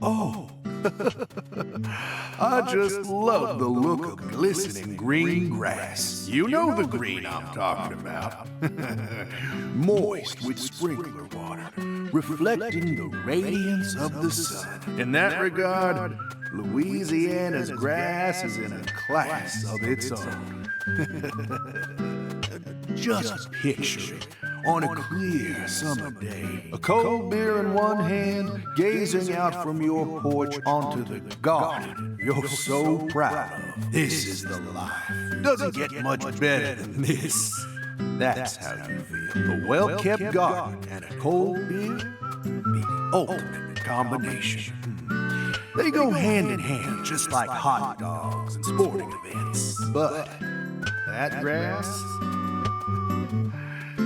Oh, I just love the look of glistening green grass. You know the green I'm talking about. Moist with sprinkler water, reflecting the radiance of the sun. In that regard, Louisiana's grass is in a class of its own. Just picture it on a clear summer day. A cold beer in one hand, gazing out from your porch onto the garden you're so proud of. This is the life. Doesn't get much better than this. That's how you feel. A well-kept garden and a cold beer? The ultimate combination. They go hand in hand, just like hot dogs and sporting events. But that grass,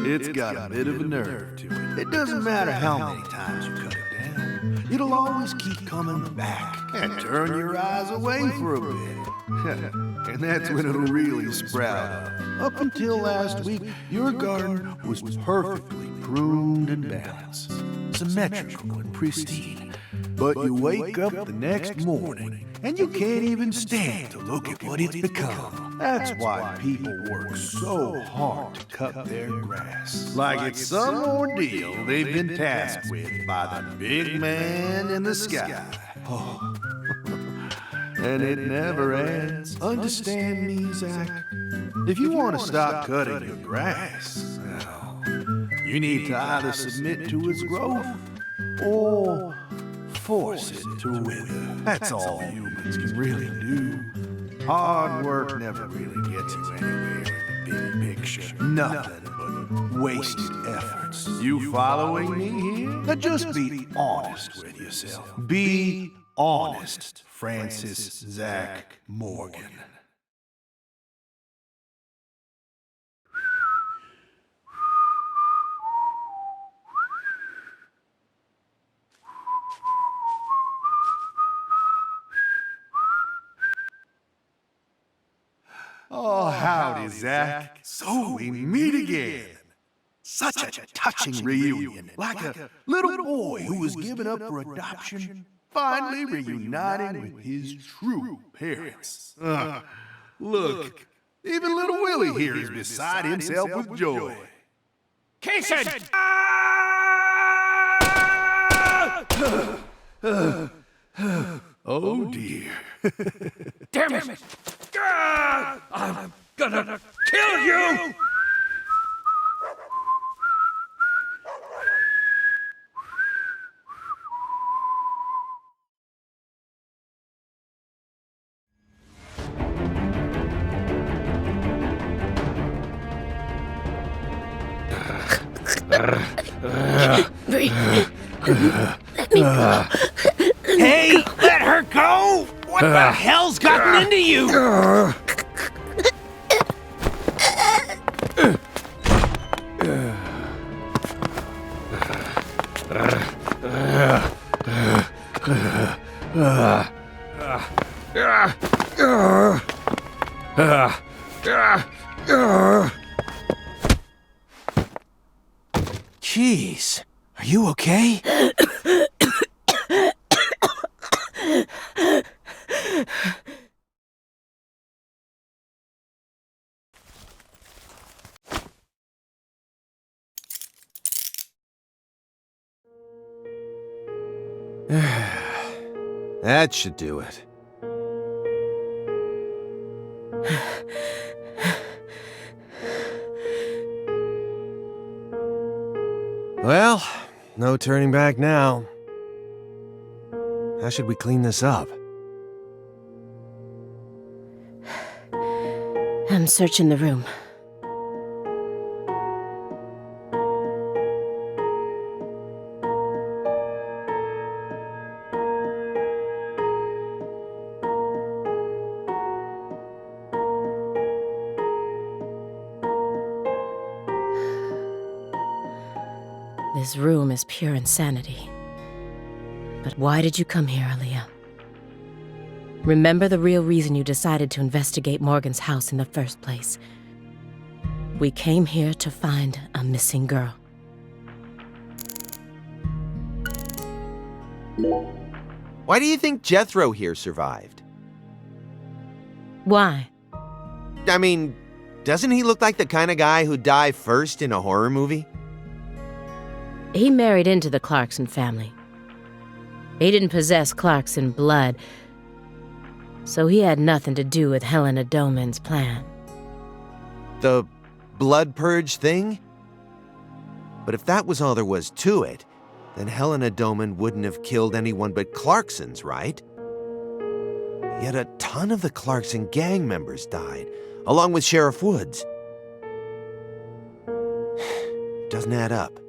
it's got a bit of a nerve to it. It doesn't matter how many times you cut it down. It'll always keep coming back and turn your eyes away for a bit. And that's when it'll really sprout up. Up until last week, your garden was perfectly pruned and balanced, symmetrical and pristine. But you wake up the next morning, and you can't even stand to look at what it's become. That's why people work so hard to cut their grass. Like it's some ordeal they've been tasked with by the big man in the sky. Oh. And it never ends. Understand me, Zach? If you want to stop cutting your grass, well, you need to either submit to its growth or force it to wither. That's all humans can really do. Hard work never really gets you anywhere in the big picture. Nothing but wasted efforts. You following me here? Now just be honest with yourself. Be honest, Francis Zach Morgan. Oh, howdy, Zach. So we meet again. Such a touching reunion. Like a little boy who was given up for adoption, finally reuniting with his true parents. Look, even little Willie here is beside himself with joy. Kaysen! Oh, dear. Damn it! I'm gonna kill you! Let me go. Hey, let her go! What the hell's gotten into you? Jeez, are you okay? That should do it. Well, no turning back now. How should we clean this up? I'm searching the room. This room is pure insanity. But why did you come here, Aaliyah? Remember the real reason you decided to investigate Morgan's house in the first place. We came here to find a missing girl. Why do you think Jethro here survived? Why? I mean, doesn't he look like the kind of guy who'd die first in a horror movie? He married into the Clarkson family. He didn't possess Clarkson blood, so he had nothing to do with Helena Doman's plan. The blood purge thing? But if that was all there was to it, then Helena Doman wouldn't have killed anyone but Clarksons, right? Yet a ton of the Clarkson gang members died, along with Sheriff Woods. Doesn't add up.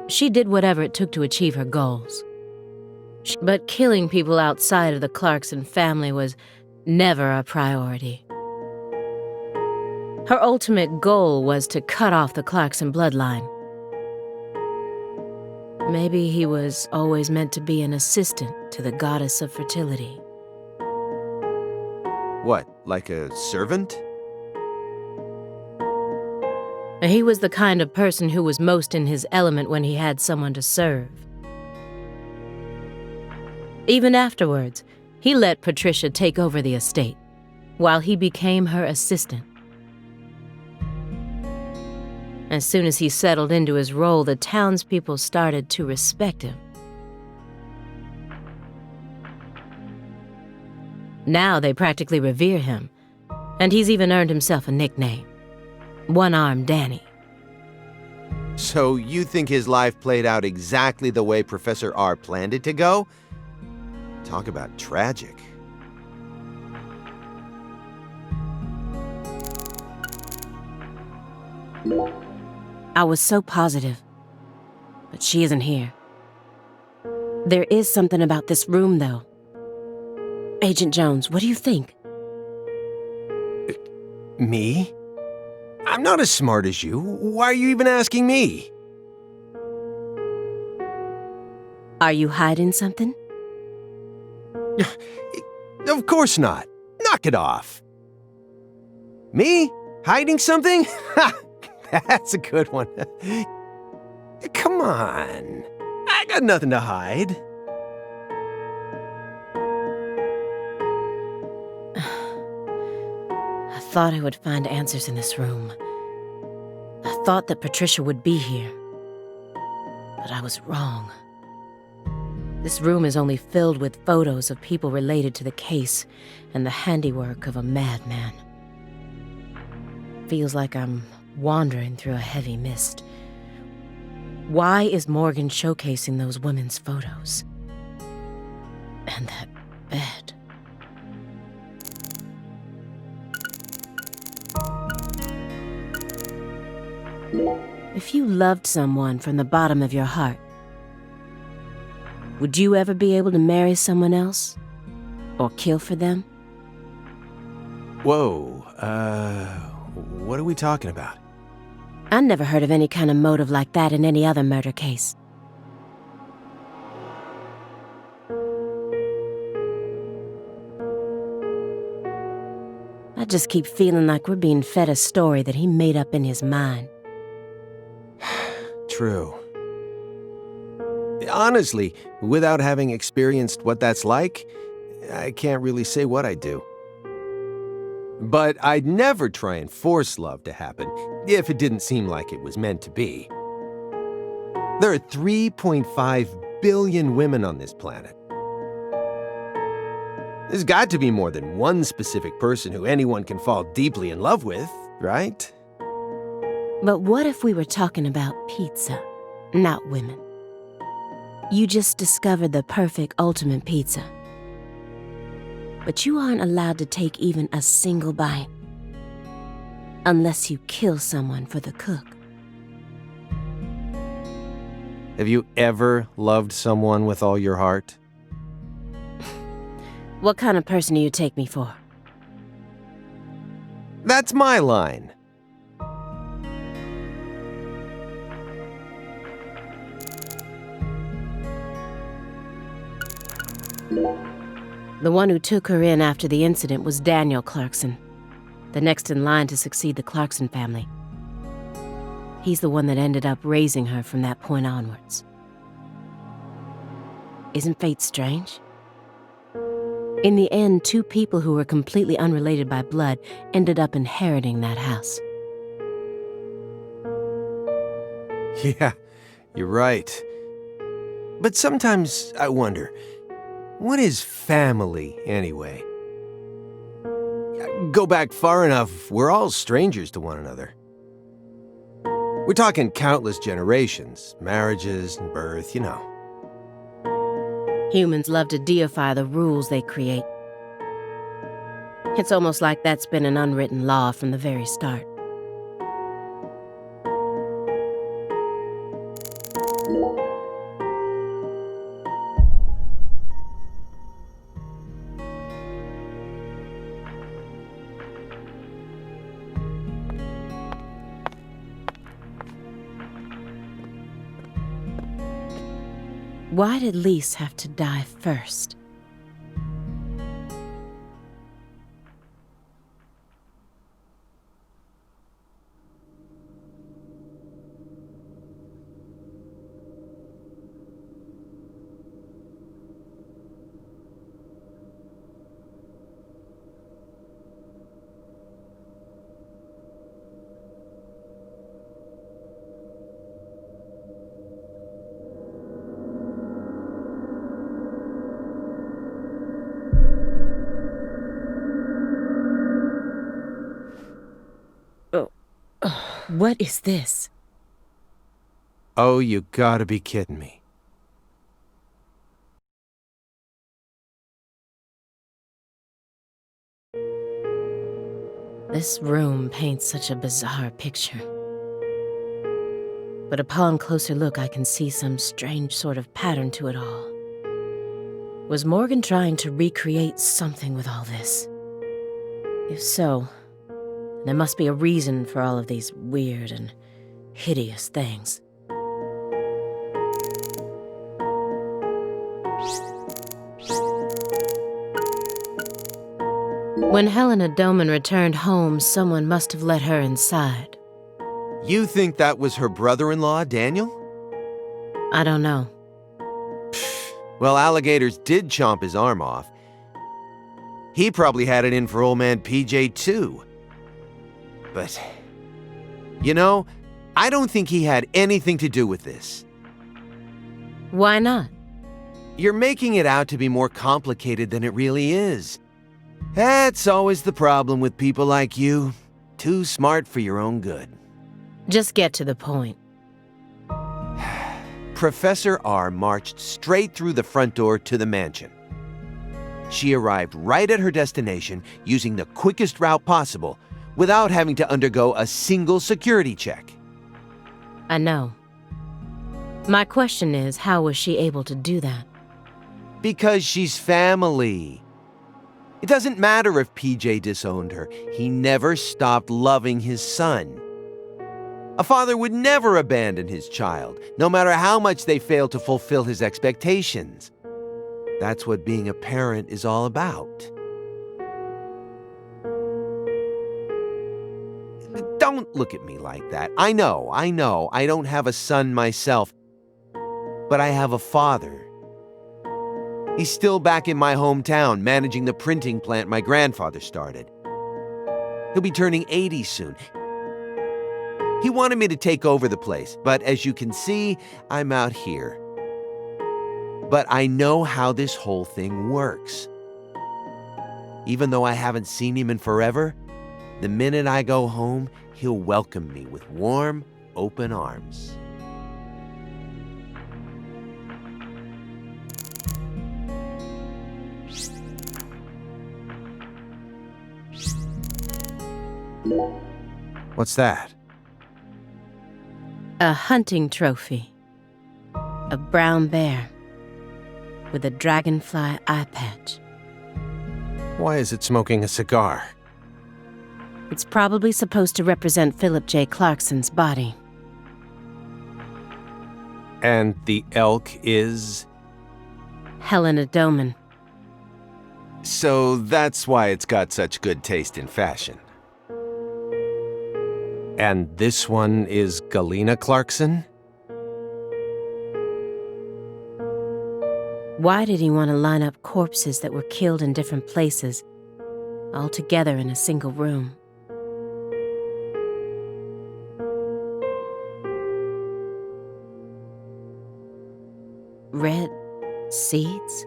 She did whatever it took to achieve her goals. But killing people outside of the Clarkson family was never a priority. Her ultimate goal was to cut off the Clarkson bloodline. Maybe he was always meant to be an assistant to the goddess of fertility. What, like a servant? He was the kind of person who was most in his element when he had someone to serve. Even afterwards, he let Patricia take over the estate, while he became her assistant. As soon as he settled into his role, the townspeople started to respect him. Now they practically revere him, and he's even earned himself a nickname, One-Armed Danny. So you think his life played out exactly the way Professor R planned it to go? Talk about tragic. I was so positive, but she isn't here. There is something about this room, though. Agent Jones, what do you think? Me? I'm not as smart as you. Why are you even asking me? Are you hiding something? Of course not. Knock it off. Me? Hiding something? Ha! That's a good one. Come on. I got nothing to hide. I thought I would find answers in this room. I thought that Patricia would be here. But I was wrong. This room is only filled with photos of people related to the case and the handiwork of a madman. Feels like I'm wandering through a heavy mist. Why is Morgan showcasing those women's photos? And that bed. If you loved someone from the bottom of your heart, would you ever be able to marry someone else? Or kill for them? Whoa, what are we talking about? I never heard of any kind of motive like that in any other murder case. I just keep feeling like we're being fed a story that he made up in his mind. True. Honestly, without having experienced what that's like, I can't really say what I'd do. But I'd never try and force love to happen if it didn't seem like it was meant to be. There are 3.5 billion women on this planet. There's got to be more than one specific person who anyone can fall deeply in love with, right? But what if we were talking about pizza, not women? You just discovered the perfect ultimate pizza. But you aren't allowed to take even a single bite unless you kill someone for the cook. Have you ever loved someone with all your heart? What kind of person do you take me for? That's my line. The one who took her in after the incident was Daniel Clarkson, the next in line to succeed the Clarkson family. He's the one that ended up raising her from that point onwards. Isn't fate strange? In the end, two people who were completely unrelated by blood ended up inheriting that house. Yeah, you're right. But sometimes I wonder, what is family anyway? Go back far enough, we're all strangers to one another. We're talking countless generations, marriages and birth, you know. Humans love to deify the rules they create. It's almost like that's been an unwritten law from the very start. Why did Lise have to die first? What is this? Oh, you gotta be kidding me. This room paints such a bizarre picture. But upon closer look, I can see some strange sort of pattern to it all. Was Morgan trying to recreate something with all this? If so, there must be a reason for all of these weird and hideous things. When Helena Doman returned home, someone must have let her inside. You think that was her brother-in-law, Daniel? I don't know. Well, alligators did chomp his arm off. He probably had it in for old man PJ too. But, you know, I don't think he had anything to do with this. Why not? You're making it out to be more complicated than it really is. That's always the problem with people like you. Too smart for your own good. Just get to the point. Professor R marched straight through the front door to the mansion. She arrived right at her destination using the quickest route possible without having to undergo a single security check. I know. My question is, how was she able to do that? Because she's family. It doesn't matter if PJ disowned her. He never stopped loving his son. A father would never abandon his child, no matter how much they fail to fulfill his expectations. That's what being a parent is all about. Don't look at me like that. I know, I don't have a son myself, but I have a father. He's still back in my hometown, managing the printing plant my grandfather started. He'll be turning 80 soon. He wanted me to take over the place, but as you can see, I'm out here. But I know how this whole thing works. Even though I haven't seen him in forever, the minute I go home, he'll welcome me with warm, open arms. What's that? A hunting trophy. A brown bear with a dragonfly eye patch. Why is it smoking a cigar? It's probably supposed to represent Philip J. Clarkson's body. And the elk is? Helena Doman. So that's why it's got such good taste in fashion. And this one is Galena Clarkson? Why did he want to line up corpses that were killed in different places, all together in a single room? Red seeds?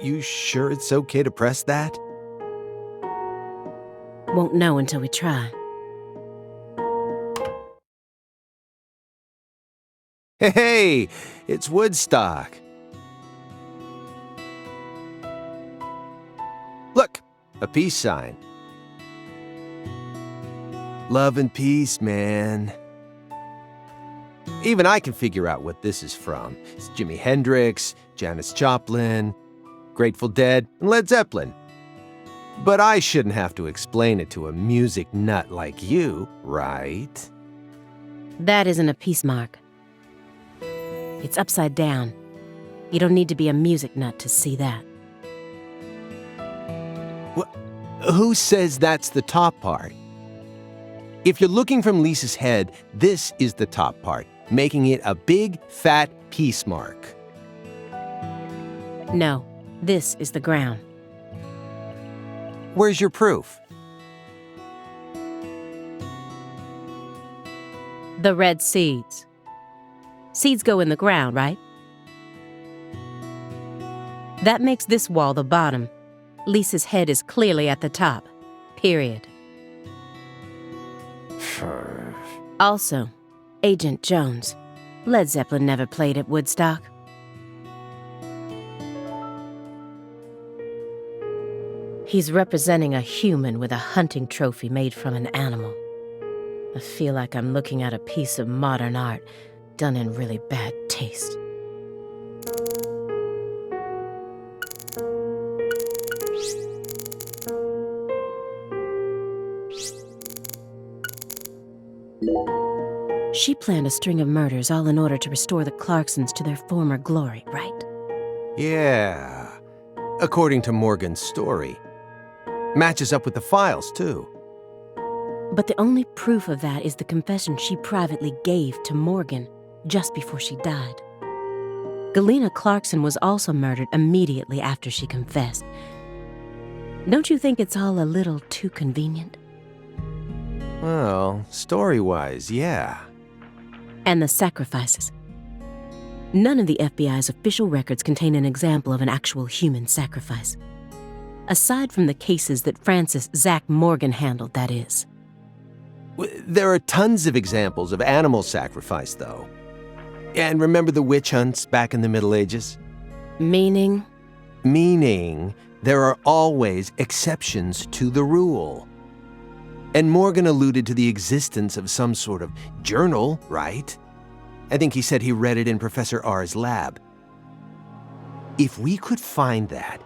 You sure it's okay to press that? Won't know until we try. Hey, it's Woodstock. Look, a peace sign. Love and peace, man. Even I can figure out what this is from. It's Jimi Hendrix, Janis Joplin, Grateful Dead, and Led Zeppelin. But I shouldn't have to explain it to a music nut like you, right? That isn't a peace mark. It's upside down. You don't need to be a music nut to see that. Who says that's the top part? If you're looking from Lisa's head, this is the top part, making it a big, fat peace mark. No, this is the ground. Where's your proof? The red seeds. Seeds go in the ground, right? That makes this wall the bottom. Lisa's head is clearly at the top. Period. Also, Agent Jones. Led Zeppelin never played at Woodstock. He's representing a human with a hunting trophy made from an animal. I feel like I'm looking at a piece of modern art done in really bad taste. She planned a string of murders all in order to restore the Clarksons to their former glory, right? Yeah, according to Morgan's story. Matches up with the files, too. But the only proof of that is the confession she privately gave to Morgan just before she died. Galena Clarkson was also murdered immediately after she confessed. Don't you think it's all a little too convenient? Well, story-wise, yeah. And the sacrifices. None of the FBI's official records contain an example of an actual human sacrifice. Aside from the cases that Francis Zach Morgan handled, that is. There are tons of examples of animal sacrifice, though. And remember the witch hunts back in the Middle Ages? Meaning? Meaning, there are always exceptions to the rule. And Morgan alluded to the existence of some sort of journal, right? I think he said he read it in Professor R's lab. If we could find that,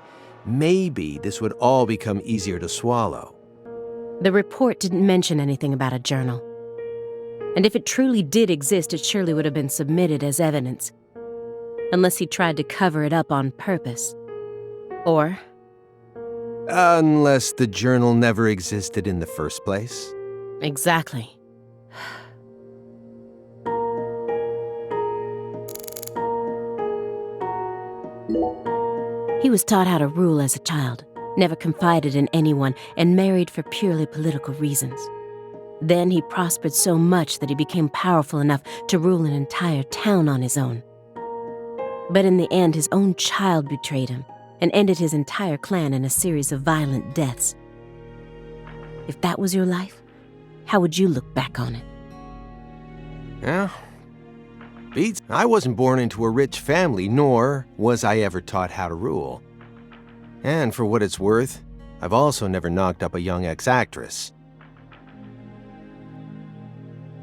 maybe this would all become easier to swallow. The report didn't mention anything about a journal. And if it truly did exist, it surely would have been submitted as evidence. Unless he tried to cover it up on purpose. Or... unless the journal never existed in the first place. Exactly. He was taught how to rule as a child, never confided in anyone, and married for purely political reasons. Then he prospered so much that he became powerful enough to rule an entire town on his own. But in the end, his own child betrayed him and ended his entire clan in a series of violent deaths. If that was your life, how would you look back on it? Yeah. Beats, I wasn't born into a rich family, nor was I ever taught how to rule. And for what it's worth, I've also never knocked up a young ex-actress.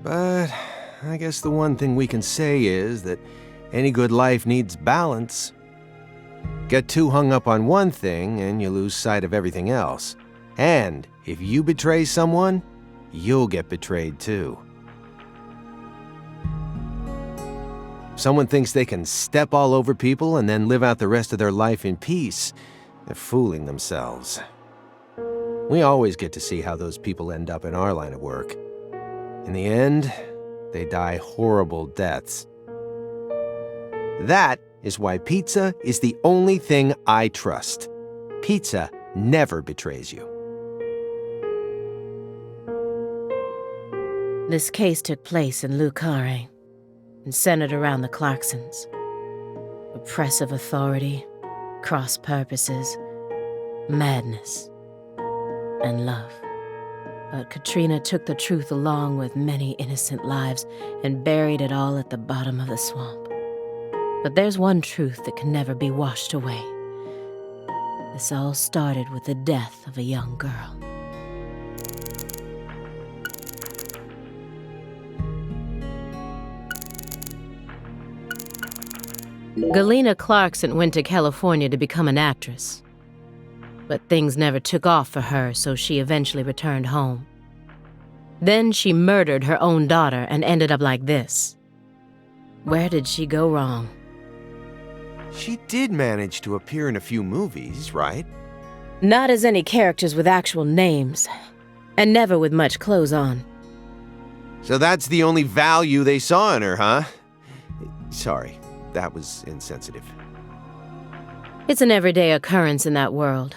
But I guess the one thing we can say is that any good life needs balance. Get too hung up on one thing and you lose sight of everything else. And if you betray someone, you'll get betrayed too. Someone thinks they can step all over people and then live out the rest of their life in peace. They're fooling themselves. We always get to see how those people end up in our line of work. In the end, they die horrible deaths. That is why pizza is the only thing I trust. Pizza never betrays you. This case took place in Lucare and centered around the Clarksons. Oppressive authority, cross purposes, madness, and love. But Katrina took the truth along with many innocent lives and buried it all at the bottom of the swamp. But there's one truth that can never be washed away. This all started with the death of a young girl. Galena Clarkson went to California to become an actress. But things never took off for her, so she eventually returned home. Then she murdered her own daughter and ended up like this. Where did she go wrong? She did manage to appear in a few movies, right? Not as any characters with actual names, and never with much clothes on. So that's the only value they saw in her, huh? Sorry, that was insensitive. It's an everyday occurrence in that world.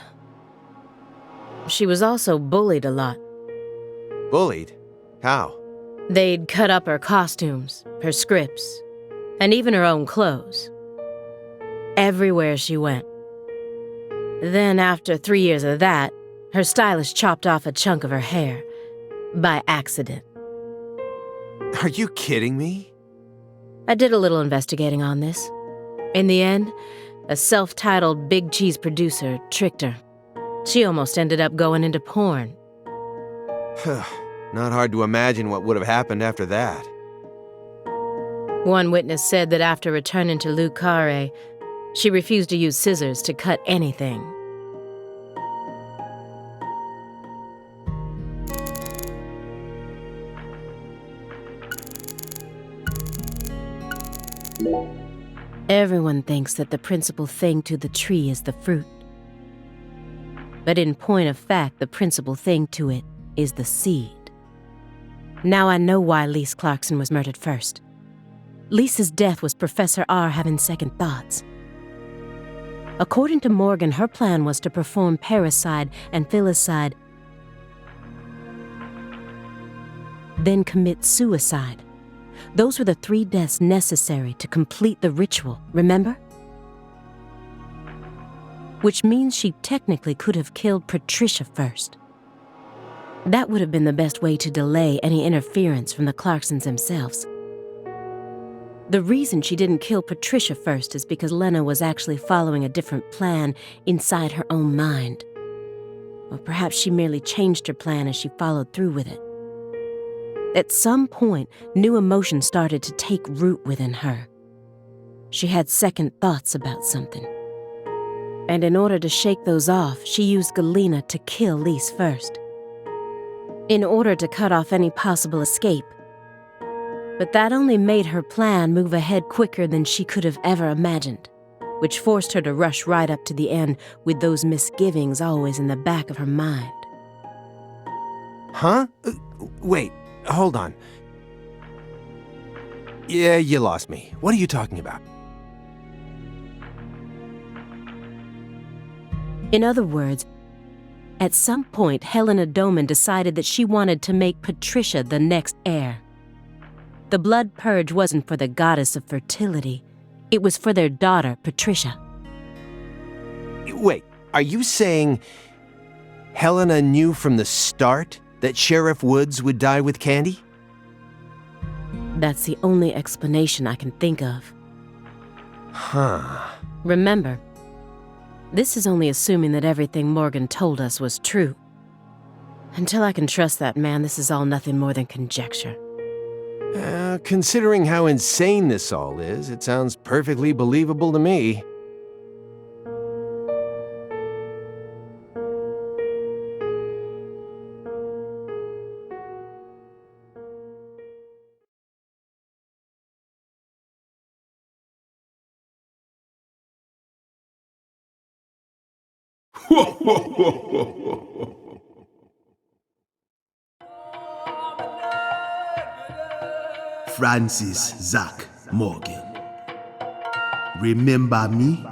She was also bullied a lot. Bullied? How? They'd cut up her costumes, her scripts, and even her own clothes. Everywhere she went. Then, after 3 years of that, her stylist chopped off a chunk of her hair. By accident. Are you kidding me? I did a little investigating on this. In the end, a self-titled big cheese producer tricked her. She almost ended up going into porn. Not hard to imagine what would have happened after that. One witness said that after returning to Lucare, she refused to use scissors to cut anything. Everyone thinks that the principal thing to the tree is the fruit. But in point of fact, the principal thing to it is the seed. Now I know why Lise Clarkson was murdered first. Lisa's death was Professor R having second thoughts. According to Morgan, her plan was to perform parricide and filicide, then commit suicide. Those were the 3 deaths necessary to complete the ritual, remember? Which means she technically could have killed Patricia first. That would have been the best way to delay any interference from the Clarksons themselves. The reason she didn't kill Patricia first is because Lena was actually following a different plan inside her own mind. Or perhaps she merely changed her plan as she followed through with it. At some point, new emotions started to take root within her. She had second thoughts about something. And in order to shake those off, she used Galena to kill Lise first. In order to cut off any possible escape. But that only made her plan move ahead quicker than she could have ever imagined, which forced her to rush right up to the end with those misgivings always in the back of her mind. Huh? Wait, hold on. Yeah, you lost me. What are you talking about? In other words, at some point, Helena Doman decided that she wanted to make Patricia the next heir. The blood purge wasn't for the goddess of fertility. It was for their daughter, Patricia. Wait, are you saying Helena knew from the start that Sheriff Woods would die with Candy? That's the only explanation I can think of. Huh. Remember, this is only assuming that everything Morgan told us was true. Until I can trust that man, this is all nothing more than conjecture. Considering how insane this all is, it sounds perfectly believable to me. Francis Zach Morgan. Remember me?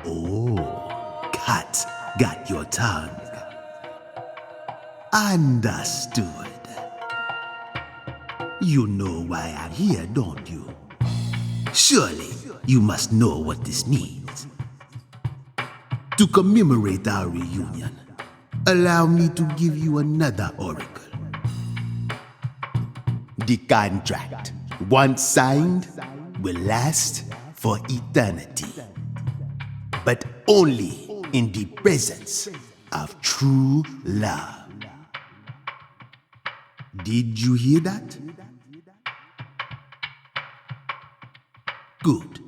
Oh, cat got your tongue. Understood. You know why I'm here, don't you? Surely you must know what this means. To commemorate our reunion, allow me to give you another oracle. The contract, once signed, will last for eternity. But only in the presence of true love. Did you hear that? Good.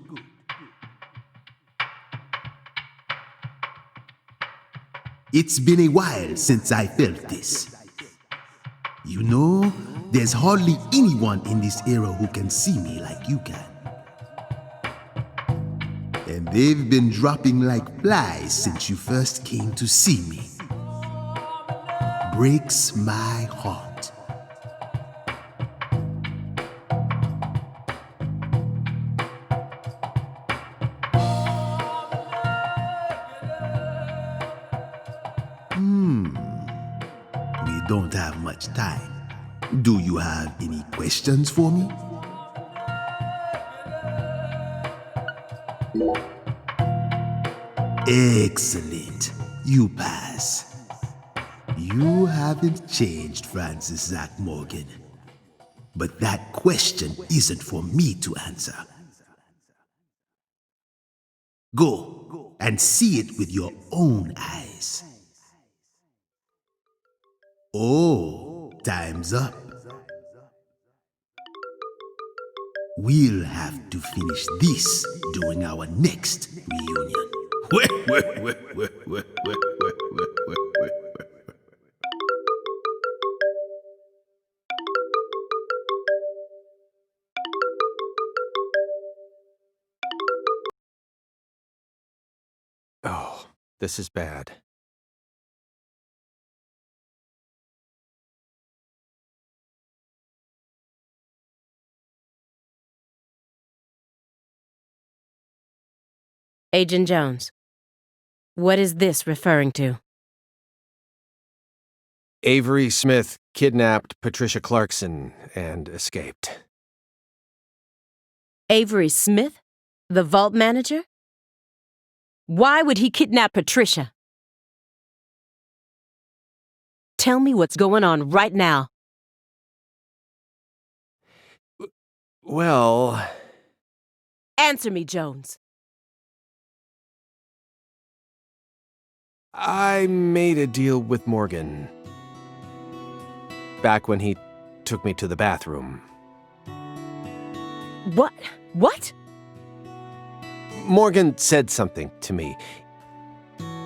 It's been a while since I felt this. You know, there's hardly anyone in this era who can see me like you can. And they've been dropping like flies since you first came to see me. Breaks my heart. We don't have much time. Do you have any questions for me? Excellent. You pass. You haven't changed, Francis Zach Morgan. But that question isn't for me to answer. Go and see it with your own eyes. Oh, time's up. We'll have to finish this during our next reunion. Oh, this is bad. Agent Jones, what is this referring to? Avery Smith kidnapped Patricia Clarkson and escaped. Avery Smith? The vault manager? Why would he kidnap Patricia? Tell me what's going on right now. Well... Answer me, Jones. I made a deal with Morgan. Back when he took me to the bathroom. What? What? Morgan said something to me.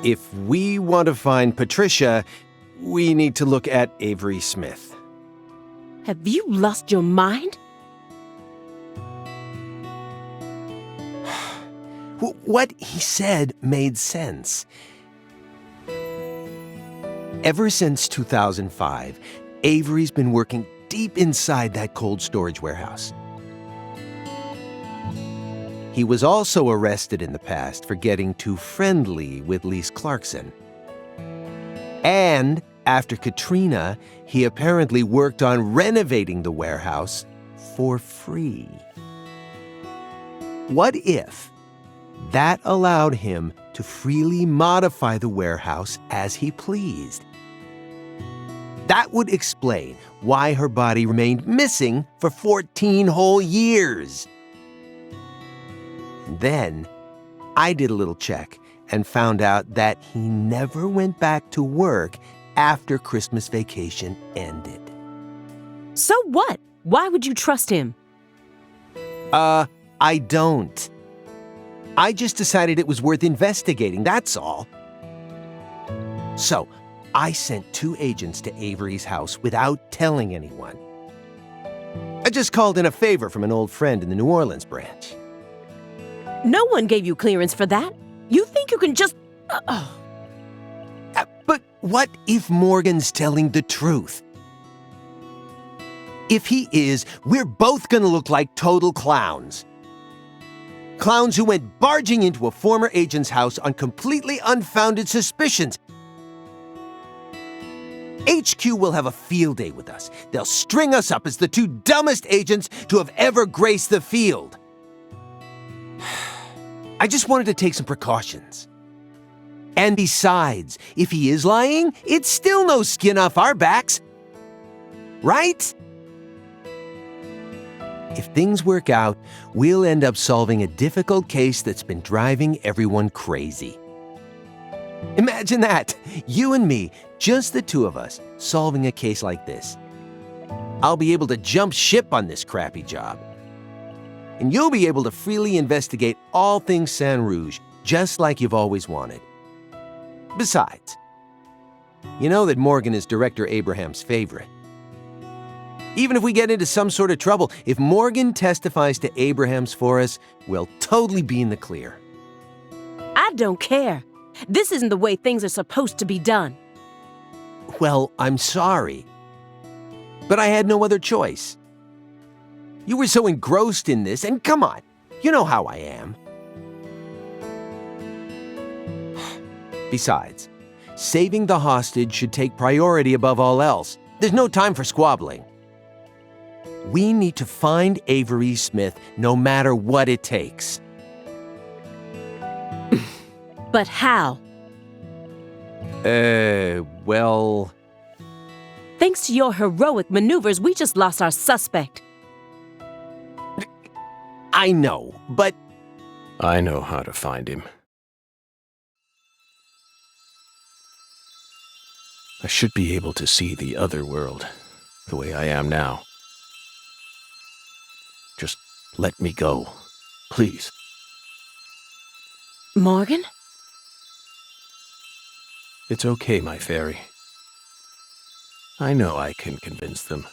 If we want to find Patricia, we need to look at Avery Smith. Have you lost your mind? What he said made sense. Ever since 2005, Avery's been working deep inside that cold storage warehouse. He was also arrested in the past for getting too friendly with Lise Clarkson. And after Katrina, he apparently worked on renovating the warehouse for free. What if that allowed him to freely modify the warehouse as he pleased? That would explain why her body remained missing for 14 whole years. Then, I did a little check and found out that he never went back to work after Christmas vacation ended. So what? Why would you trust him? I don't. I just decided it was worth investigating, that's all. So, I sent 2 agents to Avery's house without telling anyone. I just called in a favor from an old friend in the New Orleans branch. No one gave you clearance for that. You think you can just... But what if Morgan's telling the truth? If he is, we're both gonna look like total clowns. Clowns who went barging into a former agent's house on completely unfounded suspicions. HQ will have a field day with us. They'll string us up as the two dumbest agents to have ever graced the field. I just wanted to take some precautions. And besides, if he is lying, it's still no skin off our backs. Right? If things work out, we'll end up solving a difficult case that's been driving everyone crazy. Imagine that! You and me, just the two of us, solving a case like this. I'll be able to jump ship on this crappy job. And you'll be able to freely investigate all things Saint Rouge, just like you've always wanted. Besides, you know that Morgan is Director Abraham's favorite. Even if we get into some sort of trouble, if Morgan testifies to Abraham's for us, we'll totally be in the clear. I don't care. This isn't the way things are supposed to be done. Well, I'm sorry. But I had no other choice. You were so engrossed in this, and come on, you know how I am. Besides, saving the hostage should take priority above all else. There's no time for squabbling. We need to find Avery Smith no matter what it takes. But how? Well... Thanks to your heroic maneuvers, we just lost our suspect. I know, but... I know how to find him. I should be able to see the other world, the way I am now. Just let me go, please. Morgan? It's okay, my fairy. I know I can convince them.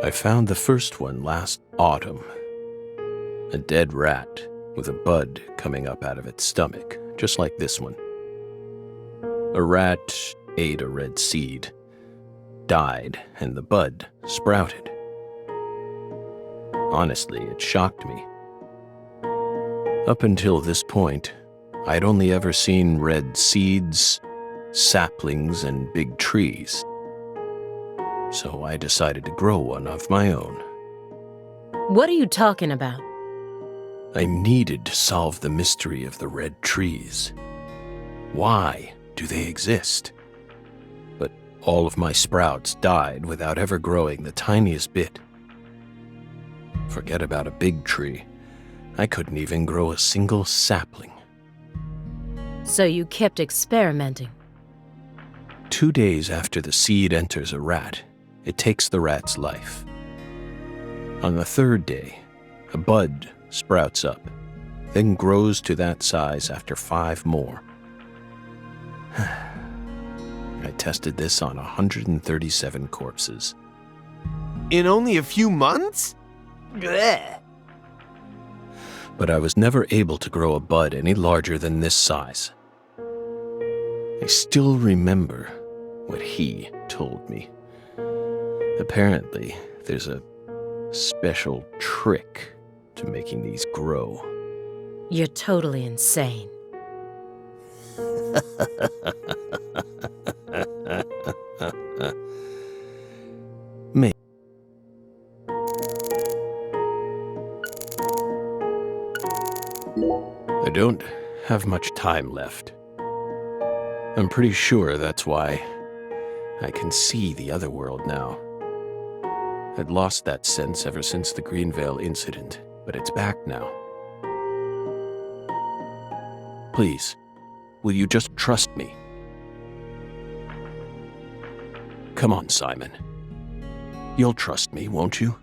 I found the first one last autumn. A dead rat with a bud coming up out of its stomach, just like this one. A rat ate a red seed, died, and the bud sprouted. Honestly, it shocked me. Up until this point, I'd only ever seen red seeds, saplings, and big trees. So I decided to grow one of my own. What are you talking about? I needed to solve the mystery of the red trees. Why do they exist? But all of my sprouts died without ever growing the tiniest bit. Forget about a big tree. I couldn't even grow a single sapling. So you kept experimenting. 2 days after the seed enters a rat, it takes the rat's life. On the 3rd day, a bud sprouts up, then grows to that size after 5 more. I tested this on 137 corpses. In only a few months? Blech. But I was never able to grow a bud any larger than this size. I still remember what he told me. Apparently, there's a special trick to making these grow. You're totally insane. Maybe. I don't have much time left. I'm pretty sure that's why I can see the other world now. I'd lost that sense ever since the Greenvale incident, but it's back now. Please, will you just trust me? Come on, Simon. You'll trust me, won't you?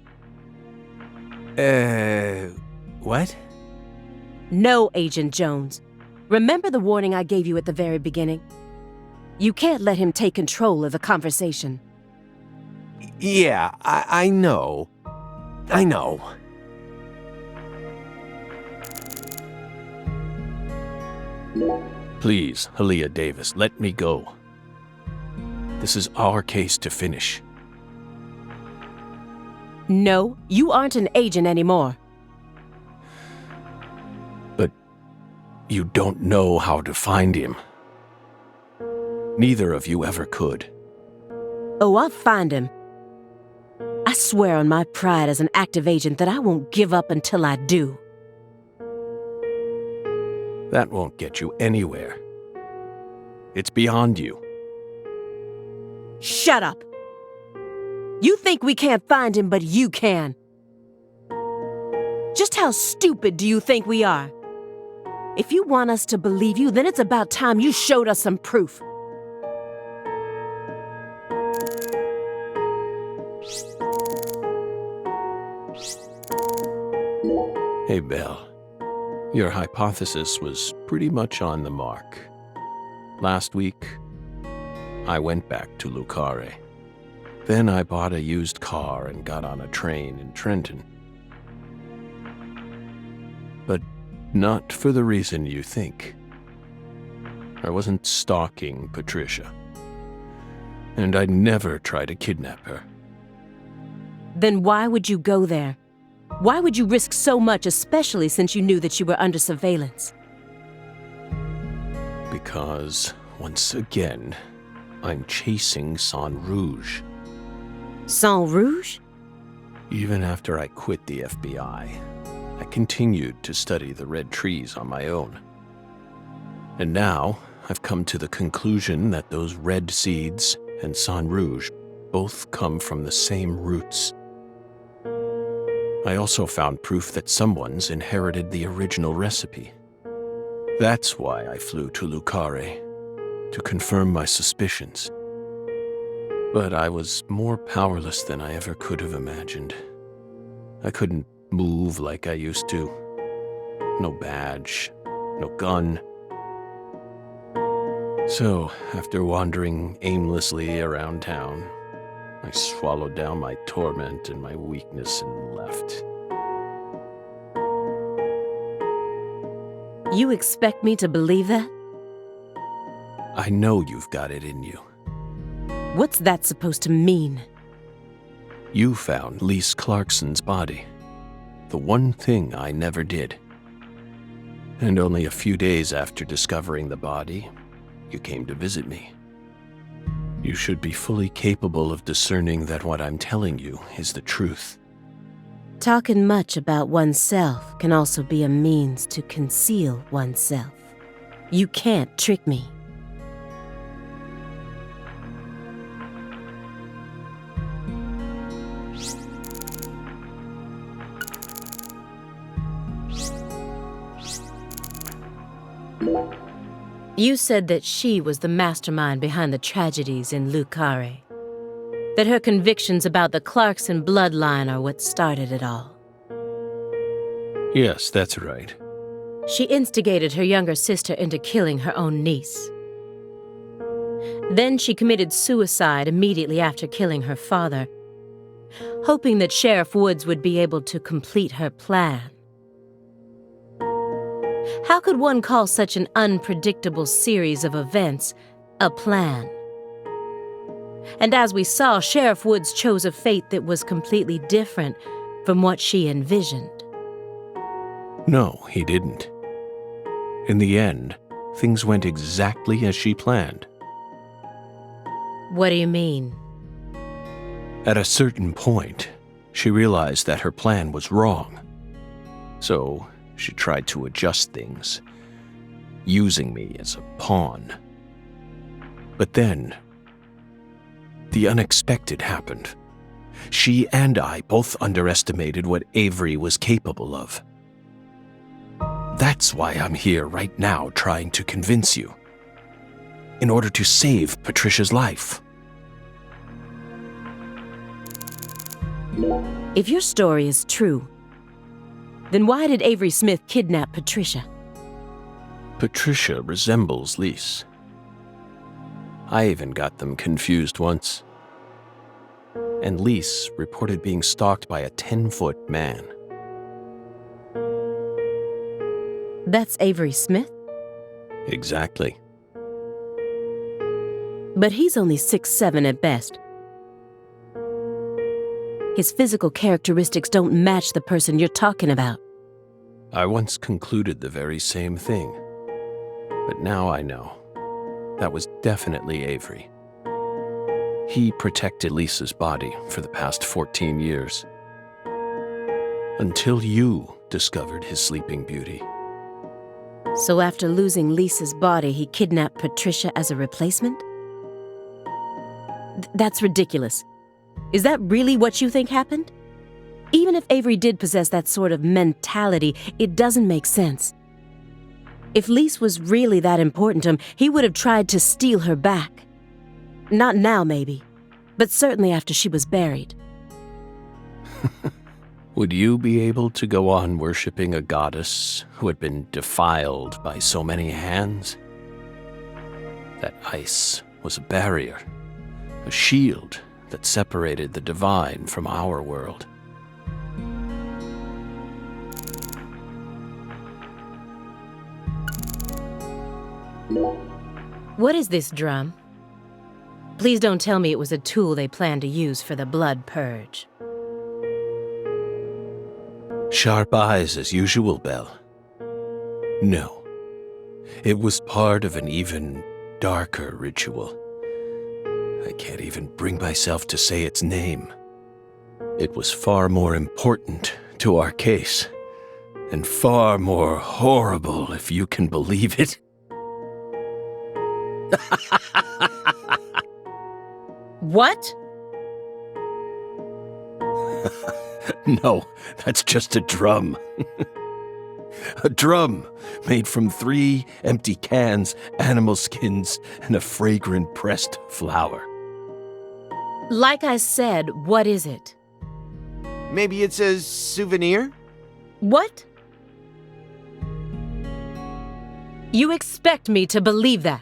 What? No, Agent Jones. Remember the warning I gave you at the very beginning? You can't let him take control of the conversation. Yeah, I know. I know. Please, Halia Davis, let me go. This is our case to finish. No, you aren't an agent anymore. But you don't know how to find him. Neither of you ever could. Oh, I'll find him. I swear on my pride as an active agent that I won't give up until I do. That won't get you anywhere. It's beyond you. Shut up! You think we can't find him, but you can. Just how stupid do you think we are? If you want us to believe you, then it's about time you showed us some proof. Hey, Belle. Your hypothesis was pretty much on the mark. Last week, I went back to Lucare. Then I bought a used car and got on a train in Trenton. But not for the reason you think. I wasn't stalking Patricia. And I'd never try to kidnap her. Then why would you go there? Why would you risk so much, especially since you knew that you were under surveillance? Because, once again, I'm chasing Sang Rouge. Sang Rouge? Even after I quit the FBI, I continued to study the red trees on my own. And now, I've come to the conclusion that those red seeds and Sang Rouge both come from the same roots. I also found proof that someone's inherited the original recipe. That's why I flew to Lucare, to confirm my suspicions. But I was more powerless than I ever could have imagined. I couldn't move like I used to. No badge, no gun. So, after wandering aimlessly around town, I swallowed down my torment and my weakness and left. You expect me to believe that? I know you've got it in you. What's that supposed to mean? You found Lise Clarkson's body. The one thing I never did. And only a few days after discovering the body, you came to visit me. You should be fully capable of discerning that what I'm telling you is the truth. Talking much about oneself can also be a means to conceal oneself. You can't trick me. You said that she was the mastermind behind the tragedies in Lucare. That her convictions about the Clarkson bloodline are what started it all. Yes, that's right. She instigated her younger sister into killing her own niece. Then she committed suicide immediately after killing her father, hoping that Sheriff Woods would be able to complete her plan. How could one call such an unpredictable series of events a plan? And as we saw, Sheriff Woods chose a fate that was completely different from what she envisioned. No, he didn't. In the end, things went exactly as she planned. What do you mean? At a certain point, she realized that her plan was wrong. So, she tried to adjust things, using me as a pawn. But then, the unexpected happened. She and I both underestimated what Avery was capable of. That's why I'm here right now trying to convince you. In order to save Patricia's life. If your story is true, then why did Avery Smith kidnap Patricia? Patricia resembles Lise. I even got them confused once. And Lise reported being stalked by a 10-foot man. That's Avery Smith? Exactly. But he's only 6'7" at best. His physical characteristics don't match the person you're talking about. I once concluded the very same thing. But now I know. That was definitely Avery. He protected Lisa's body for the past 14 years. Until you discovered his sleeping beauty. So after losing Lisa's body, he kidnapped Patricia as a replacement? That's ridiculous. Is that really what you think happened? Even if Avery did possess that sort of mentality, it doesn't make sense. If Lisa was really that important to him, he would have tried to steal her back. Not now, maybe, but certainly after she was buried. Would you be able to go on worshipping a goddess who had been defiled by so many hands? That ice was a barrier, a shield that separated the divine from our world. What is this drum? Please don't tell me it was a tool they planned to use for the blood purge. Sharp eyes as usual, Belle. No. It was part of an even darker ritual. I can't even bring myself to say its name. It was far more important to our case, and far more horrible, if you can believe it. What? No, that's just a drum. A drum made from 3 empty cans, animal skins, and a fragrant pressed flower. Like I said, what is it? Maybe it's a souvenir? What? You expect me to believe that?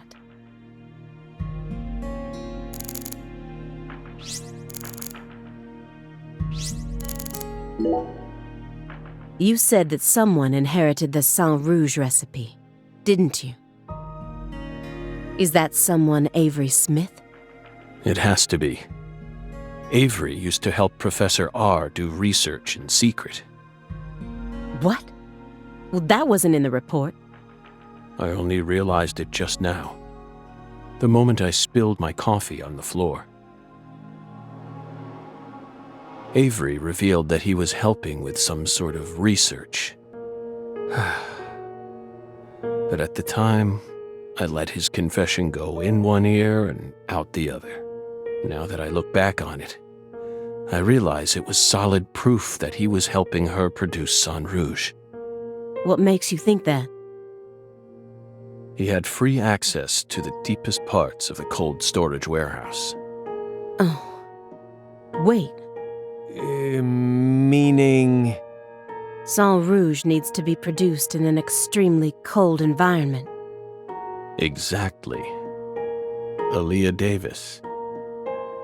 You said that someone inherited the Sang Rouge recipe, didn't you? Is that someone Avery Smith? It has to be. Avery used to help Professor R do research in secret. What? Well, that wasn't in the report. I only realized it just now, the moment I spilled my coffee on the floor. Avery revealed that he was helping with some sort of research. But at the time, I let his confession go in one ear and out the other. Now that I look back on it, I realize it was solid proof that he was helping her produce Sang Rouge. What makes you think that? He had free access to the deepest parts of the cold storage warehouse. Oh. Wait. Meaning... Sang Rouge needs to be produced in an extremely cold environment. Exactly. Aaliyah Davis.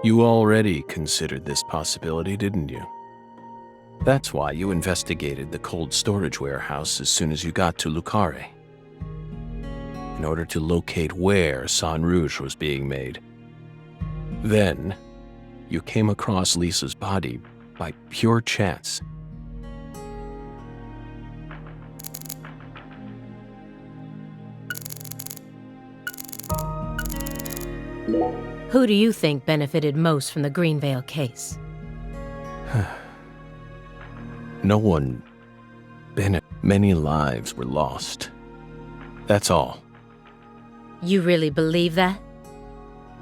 You already considered this possibility, didn't you? That's why you investigated the cold storage warehouse as soon as you got to Lucare. In order to locate where Sang Rouge was being made. Then, you came across Lisa's body by pure chance. Who do you think benefited most from the Greenvale case? No one. Many lives were lost. That's all. You really believe that?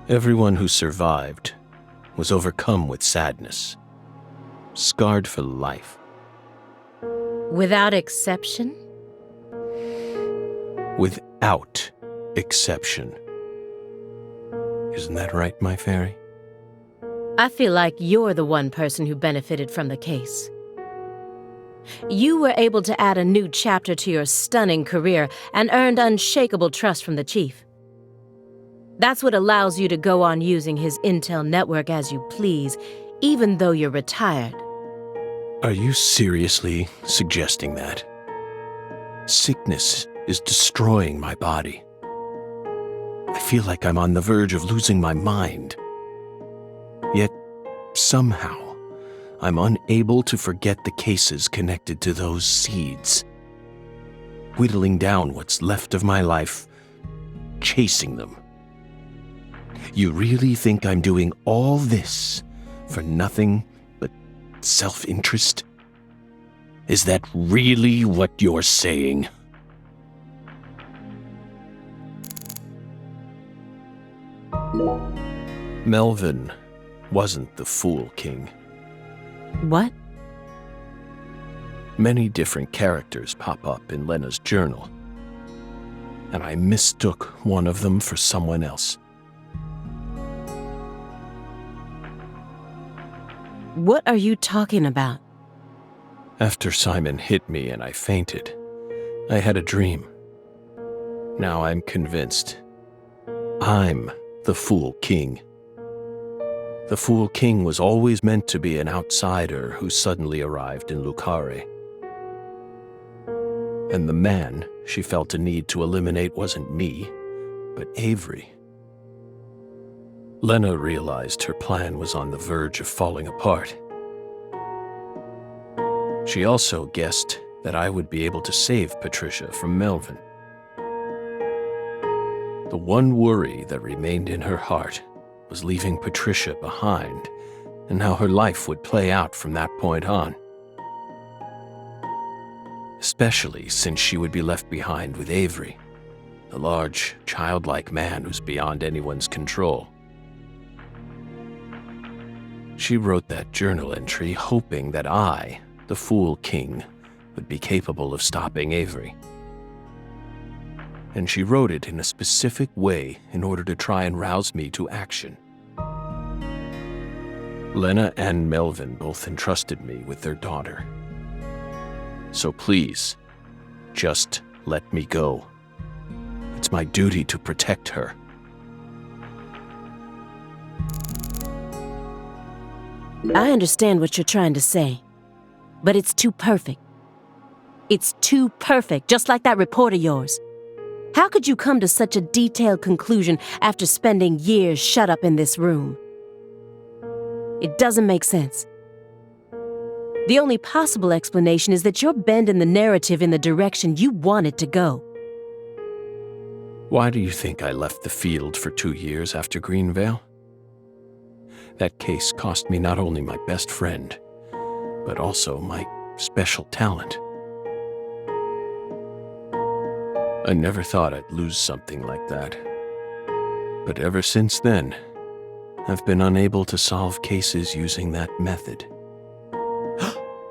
Everyone who survived was overcome with sadness, scarred for life. Without exception? Without exception. Isn't that right, my fairy? I feel like you're the one person who benefited from the case. You were able to add a new chapter to your stunning career and earned unshakable trust from the chief. That's what allows you to go on using his intel network as you please, even though you're retired. Are you seriously suggesting that? Sickness is destroying my body. feel like I'm on the verge of losing my mind. Yet, somehow, I'm unable to forget the cases connected to those seeds. Whittling down what's left of my life, chasing them. You really think I'm doing all this for nothing but self-interest? Is that really what you're saying? Melvin wasn't the Fool King. What? Many different characters pop up in Lena's journal, and I mistook one of them for someone else. What are you talking about? After Simon hit me and I fainted, I had a dream. Now I'm convinced. I'm the Fool King. The Fool King was always meant to be an outsider who suddenly arrived in Lucare. And the man she felt a need to eliminate wasn't me, but Avery. Lena realized her plan was on the verge of falling apart. She also guessed that I would be able to save Patricia from Melvin. The one worry that remained in her heart was leaving Patricia behind and how her life would play out from that point on. Especially since she would be left behind with Avery, the large, childlike man who's beyond anyone's control. She wrote that journal entry hoping that I, the Fool King, would be capable of stopping Avery. And she wrote it in a specific way in order to try and rouse me to action. Lena and Melvin both entrusted me with their daughter. So please, just let me go. It's my duty to protect her. I understand what you're trying to say, but it's too perfect. It's too perfect, just like that report of yours. How could you come to such a detailed conclusion after spending years shut up in this room? It doesn't make sense. The only possible explanation is that you're bending the narrative in the direction you want it to go. Why do you think I left the field for 2 years after Greenvale? That case cost me not only my best friend, but also my special talent. I never thought I'd lose something like that. But ever since then, I've been unable to solve cases using that method.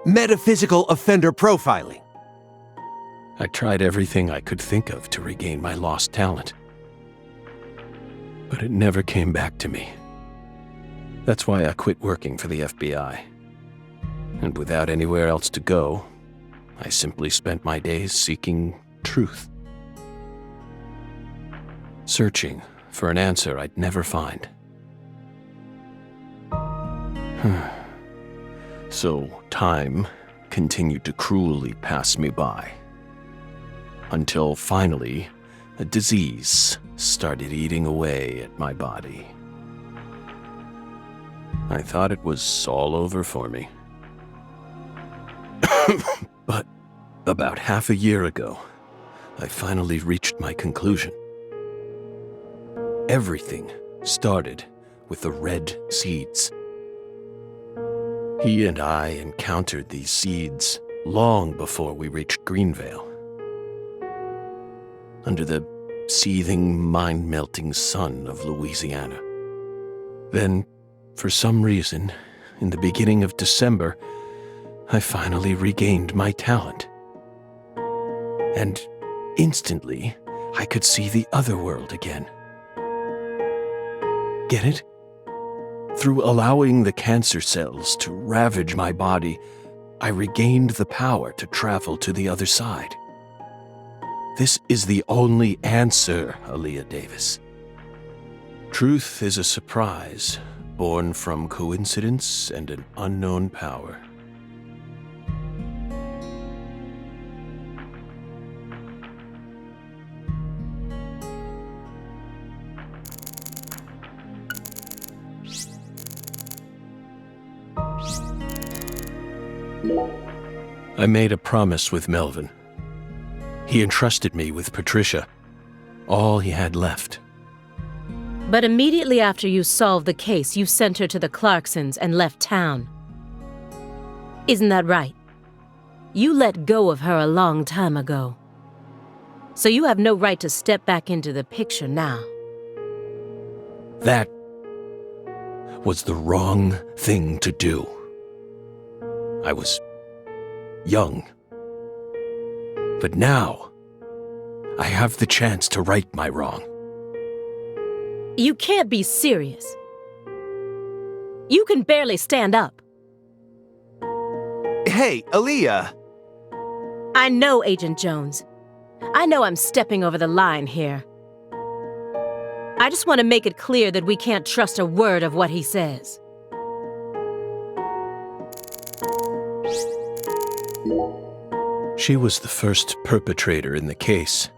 Metaphysical offender profiling. I tried everything I could think of to regain my lost talent. But it never came back to me. That's why I quit working for the FBI. And without anywhere else to go, I simply spent my days seeking truth. Searching for an answer I'd never find. So time continued to cruelly pass me by. Until finally, a disease started eating away at my body. I thought it was all over for me. But about half a year ago, I finally reached my conclusion. Everything started with the red seeds. He and I encountered these seeds long before we reached Greenvale. Under the seething, mind-melting sun of Louisiana. Then, for some reason, in the beginning of December, I finally regained my talent. And instantly, I could see the other world again. Get it? Through allowing the cancer cells to ravage my body, I regained the power to travel to the other side. This is the only answer, Aaliyah Davis. Truth is a surprise, born from coincidence and an unknown power. I made a promise with Melvin. He entrusted me with Patricia, all he had left. But immediately after you solved the case, you sent her to the Clarksons and left town. Isn't that right? You let go of her a long time ago. So you have no right to step back into the picture now. That was the wrong thing to do. I was young. But now, I have the chance to right my wrong. You can't be serious. You can barely stand up. Hey, Aaliyah! I know, Agent Jones. I know I'm stepping over the line here. I just want to make it clear that we can't trust a word of what he says. She was the first perpetrator in the case.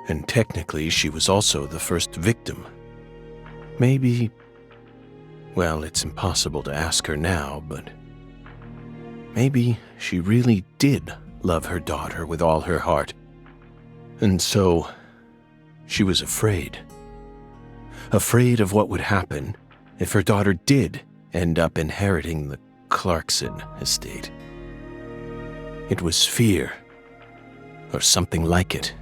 And technically, she was also the first victim. Maybe... well, it's impossible to ask her now, but... maybe she really did love her daughter with all her heart. And so, she was afraid. Afraid of what would happen if her daughter did end up inheriting the Clarkson estate. It was fear, or something like it.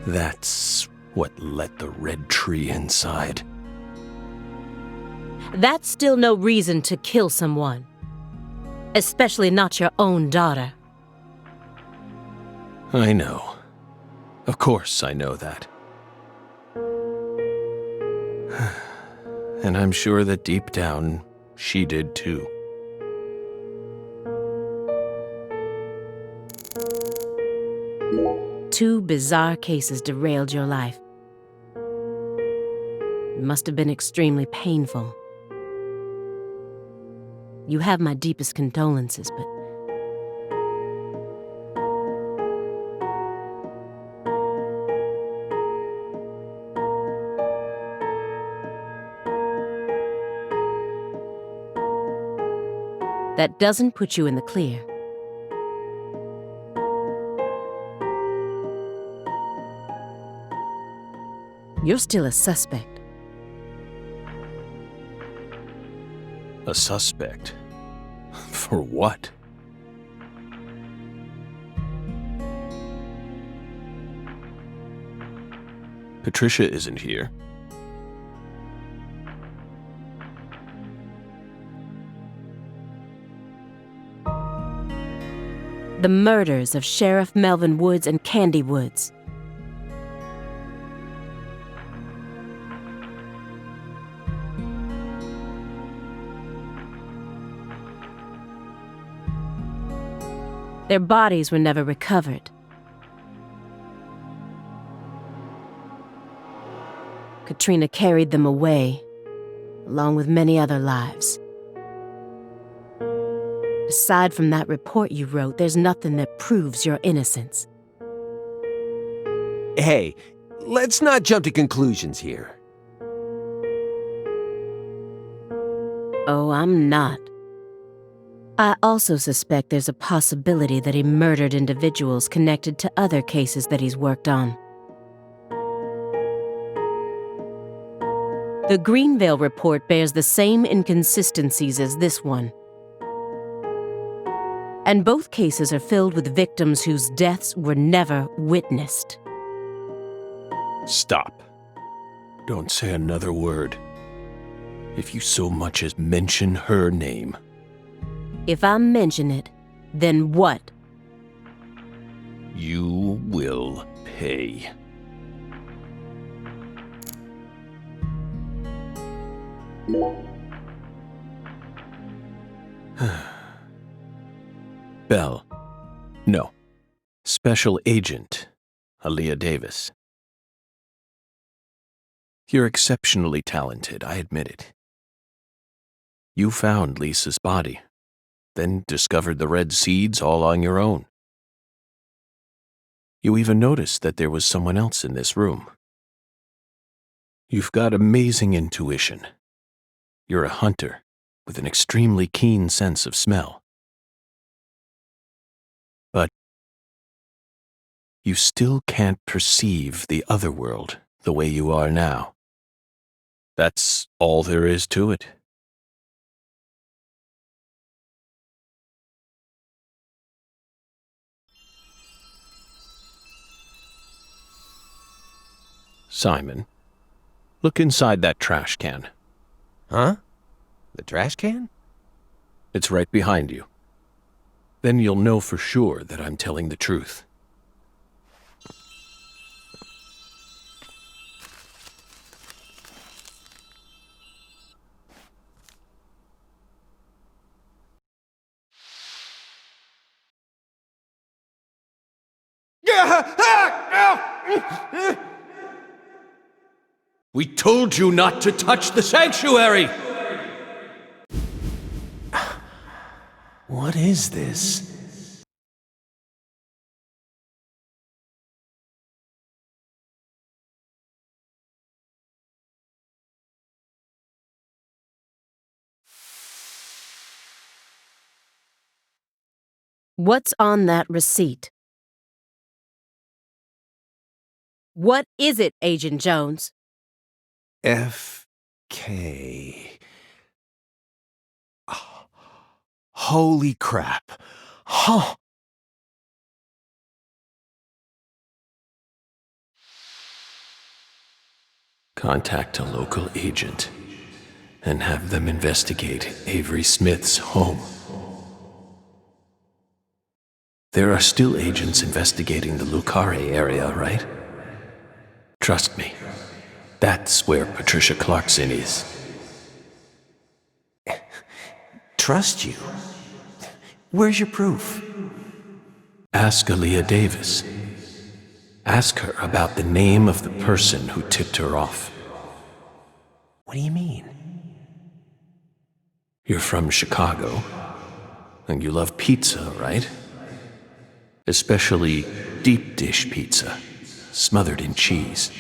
That's what lit the red tree inside. That's still no reason to kill someone. Especially not your own daughter. I know. Of course I know that. And I'm sure that deep down, she did too. Two bizarre cases derailed your life. It must have been extremely painful. You have my deepest condolences, but... that doesn't put you in the clear. You're still a suspect. A suspect? For what? Patricia isn't here. The murders of Sheriff Melvin Woods and Candy Woods. Their bodies were never recovered. Katrina carried them away, along with many other lives. Aside from that report you wrote, there's nothing that proves your innocence. Hey, let's not jump to conclusions here. Oh, I'm not. I also suspect there's a possibility that he murdered individuals connected to other cases that he's worked on. The Greenvale report bears the same inconsistencies as this one. And both cases are filled with victims whose deaths were never witnessed. Stop. Don't say another word. If you so much as mention her name. If I mention it, then what? You will pay. Belle. No. Special Agent Aaliyah Davis. You're exceptionally talented, I admit it. You found Lisa's body, then discovered the red seeds all on your own. You even noticed that there was someone else in this room. You've got amazing intuition. You're a hunter with an extremely keen sense of smell. you still can't perceive the other world the way you are now. That's all there is to it. Simon, look inside that trash can. Huh? The trash can? It's right behind you. Then you'll know for sure that I'm telling the truth. We told you not to touch the sanctuary! What is this? What's on that receipt? What is it, Agent Jones? F.K. Oh, holy crap. Huh. Contact a local agent and have them investigate Avery Smith's home. There are still agents investigating the Lucare area, right? Trust me, that's where Patricia Clarkson is. Trust you? Where's your proof? Ask Aaliyah Davis. Ask her about the name of the person who tipped her off. What do you mean? You're from Chicago, and you love pizza, right? Especially deep dish pizza, smothered in cheese.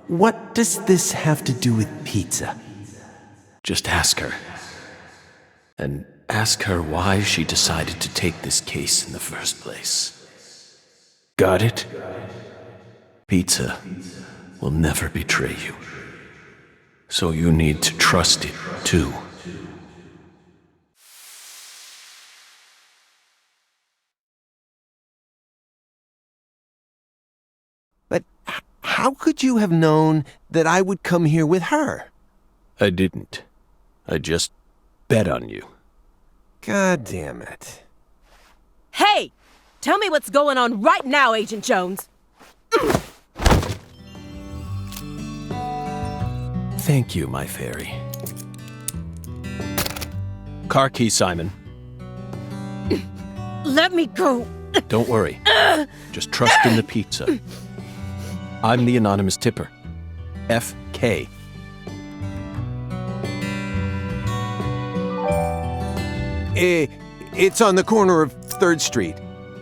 What does this have to do with pizza? Just ask her. And ask her why she decided to take this case in the first place. Got it? Pizza will never betray you. So you need to trust it, too. But how could you have known that I would come here with her? I didn't. I just bet on you. God damn it. Hey! Tell me what's going on right now, Agent Jones. Thank you, my fairy. Car key, Simon. Let me go. Don't worry. Just trust in the pizza. I'm the anonymous tipper. F.K. It's on the corner of 3rd Street.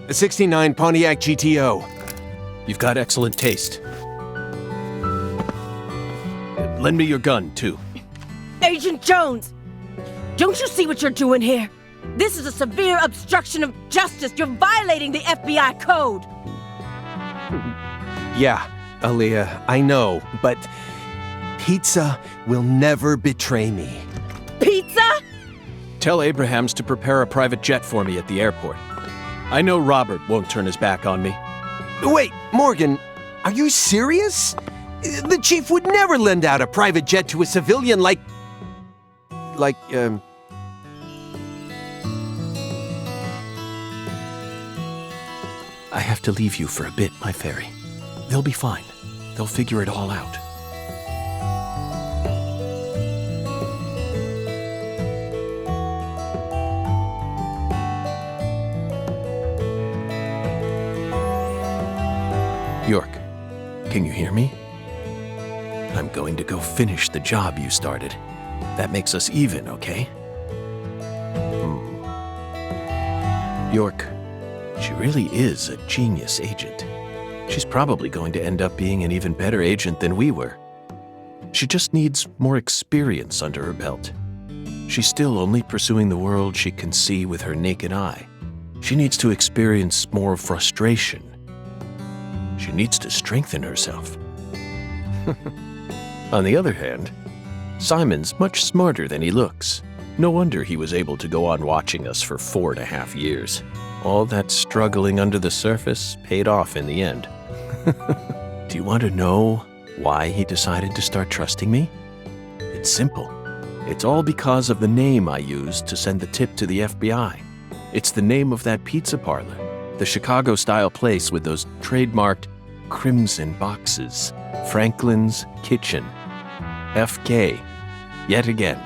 A 69 Pontiac GTO. You've got excellent taste. Lend me your gun, too. Agent Jones! Don't you see what you're doing here? This is a severe obstruction of justice. You're violating the FBI code. Yeah, Aaliyah, I know, but pizza will never betray me. Pizza? Tell Abrahams to prepare a private jet for me at the airport. I know Robert won't turn his back on me. Wait, Morgan, are you serious? The chief would never lend out a private jet to a civilian I have to leave you for a bit, my fairy. They'll be fine. They'll figure it all out. York, can you hear me? I'm going to go finish the job you started. That makes us even, okay? York, she really is a genius agent. She's probably going to end up being an even better agent than we were. She just needs more experience under her belt. She's still only pursuing the world she can see with her naked eye. She needs to experience more frustration. She needs to strengthen herself. On the other hand, Simon's much smarter than he looks. No wonder he was able to go on watching us for 4.5 years. All that struggling under the surface paid off in the end. Do you want to know why he decided to start trusting me? It's simple. It's all because of the name I used to send the tip to the FBI. It's the name of that pizza parlor, the Chicago-style place with those trademarked crimson boxes. Franklin's Kitchen. FK. Yet again.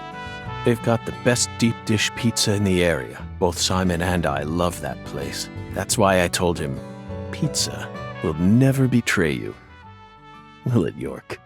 They've got the best deep dish pizza in the area. Both Simon and I love that place. That's why I told him, pizza will never betray you. Will it, York?